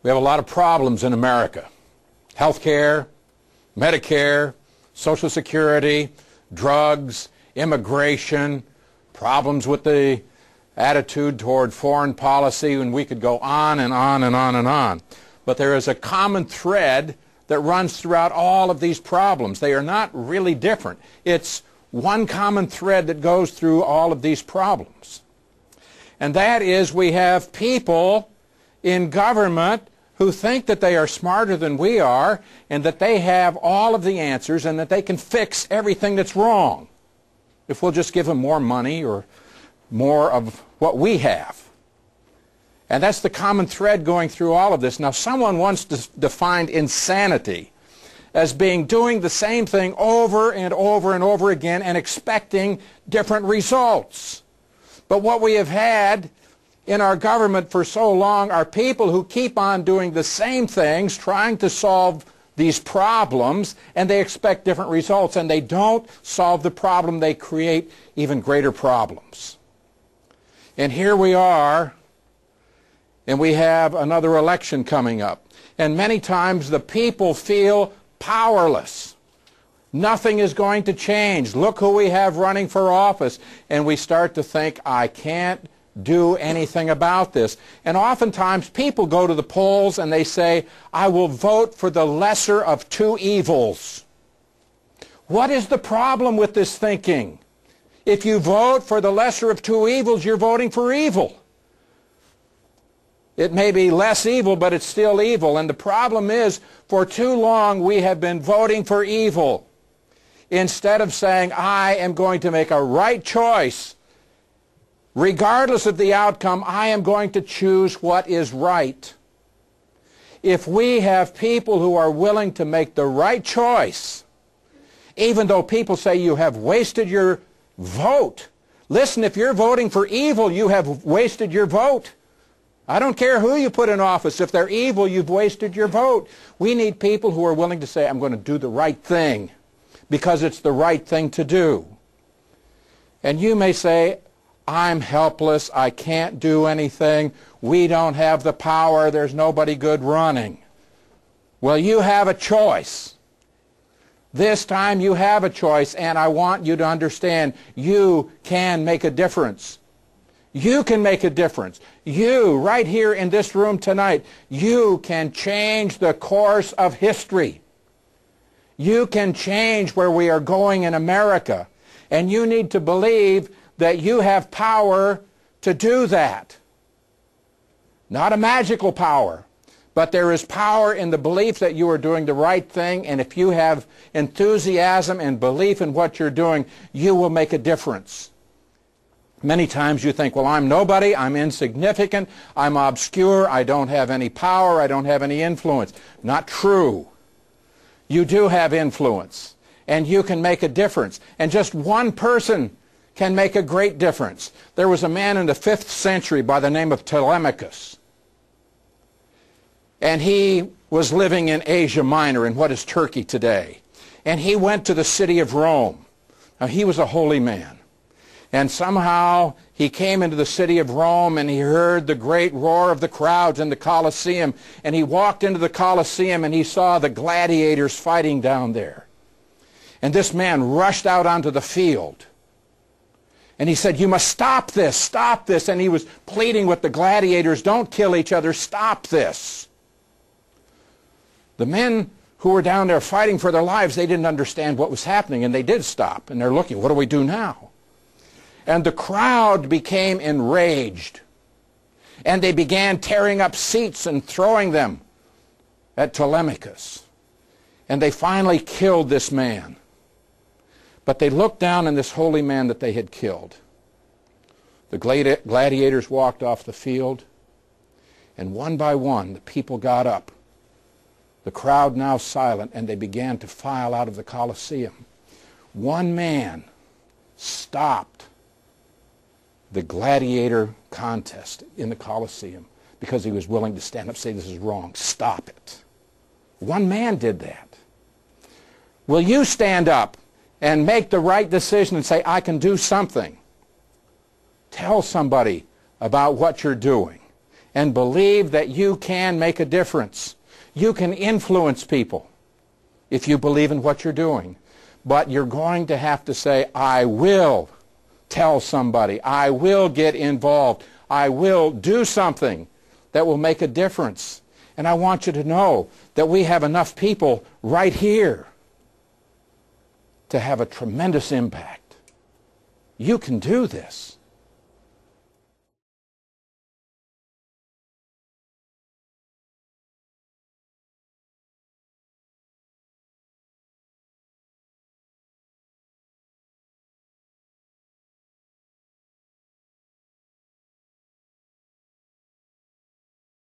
We have a lot of problems in America. Healthcare, Medicare, Social Security, drugs, immigration, problems with the attitude toward foreign policy, and we could go on and on and on and on. But there is a common thread that runs throughout all of these problems. They are not really different. It's one common thread that goes through all of these problems. And that is, we have people in government who think that they are smarter than we are and that they have all of the answers and that they can fix everything that's wrong if we'll just give them more money or more of what we have. And that's the common thread going through all of this. Now, someone once defined insanity as being doing the same thing over and over and over again and expecting different results. But what we have had in our government for so long are people who keep on doing the same things, trying to solve these problems, and they expect different results, and they don't solve the problem, they create even greater problems. And here we are, and we have another election coming up. And many times the people feel powerless. Nothing is going to change. Look who we have running for office. And we start to think, I can't do anything about this. And oftentimes people go to the polls and they say, I will vote for the lesser of two evils. What is the problem with this thinking? If you vote for the lesser of two evils, you're voting for evil. It may be less evil, but it's still evil. And the problem is, for too long we have been voting for evil instead of saying, I am going to make a right choice. Regardless of the outcome, I am going to choose what is right. If we have people who are willing to make the right choice, even though people say you have wasted your vote. Listen, if you're voting for evil, you have wasted your vote. I don't care who you put in office. If they're evil, you've wasted your vote. We need people who are willing to say, I'm going to do the right thing because it's the right thing to do. And you may say, I'm helpless. I can't do anything. We don't have the power. There's nobody good running. Well, you have a choice. This time you have a choice, and I want you to understand you can make a difference. You can make a difference. You, right here in this room tonight, you can change the course of history. You can change where we are going in America. And you need to believe that you have power to do that. Not a magical power, but there is power in the belief that you are doing the right thing, and if you have enthusiasm and belief in what you're doing, you will make a difference. Many times you think, well, I'm nobody, I'm insignificant, I'm obscure, I don't have any power, I don't have any influence. Not true. You do have influence, and you can make a difference. And just one person can make a great difference. There was a man in the 5th century by the name of Telemachus. And he was living in Asia Minor, in what is Turkey today. And he went to the city of Rome. Now, he was a holy man. And somehow he came into the city of Rome and he heard the great roar of the crowds in the Colosseum. And he walked into the Colosseum and he saw the gladiators fighting down there. And this man rushed out onto the field. And he said, you must stop this, stop this. And he was pleading with the gladiators, don't kill each other, stop this. The men who were down there fighting for their lives, they didn't understand what was happening, and they did stop. And they're looking, what do we do now? And the crowd became enraged. And they began tearing up seats and throwing them at Telemachus. And they finally killed this man. But they looked down on this holy man that they had killed. The gladiators walked off the field, and one by one the people got up. The crowd now silent, and they began to file out of the Colosseum. One man stopped the gladiator contest in the Colosseum because he was willing to stand up and say, this is wrong, stop it. One man did that. Will you stand up and make the right decision and say, I can do something? Tell somebody about what you're doing. and believe that you can make a difference. You can influence people if you believe in what you're doing. But you're going to have to say, I will tell somebody. I will get involved. I will do something that will make a difference. And I want you to know that we have enough people right here to have a tremendous impact. You can do this.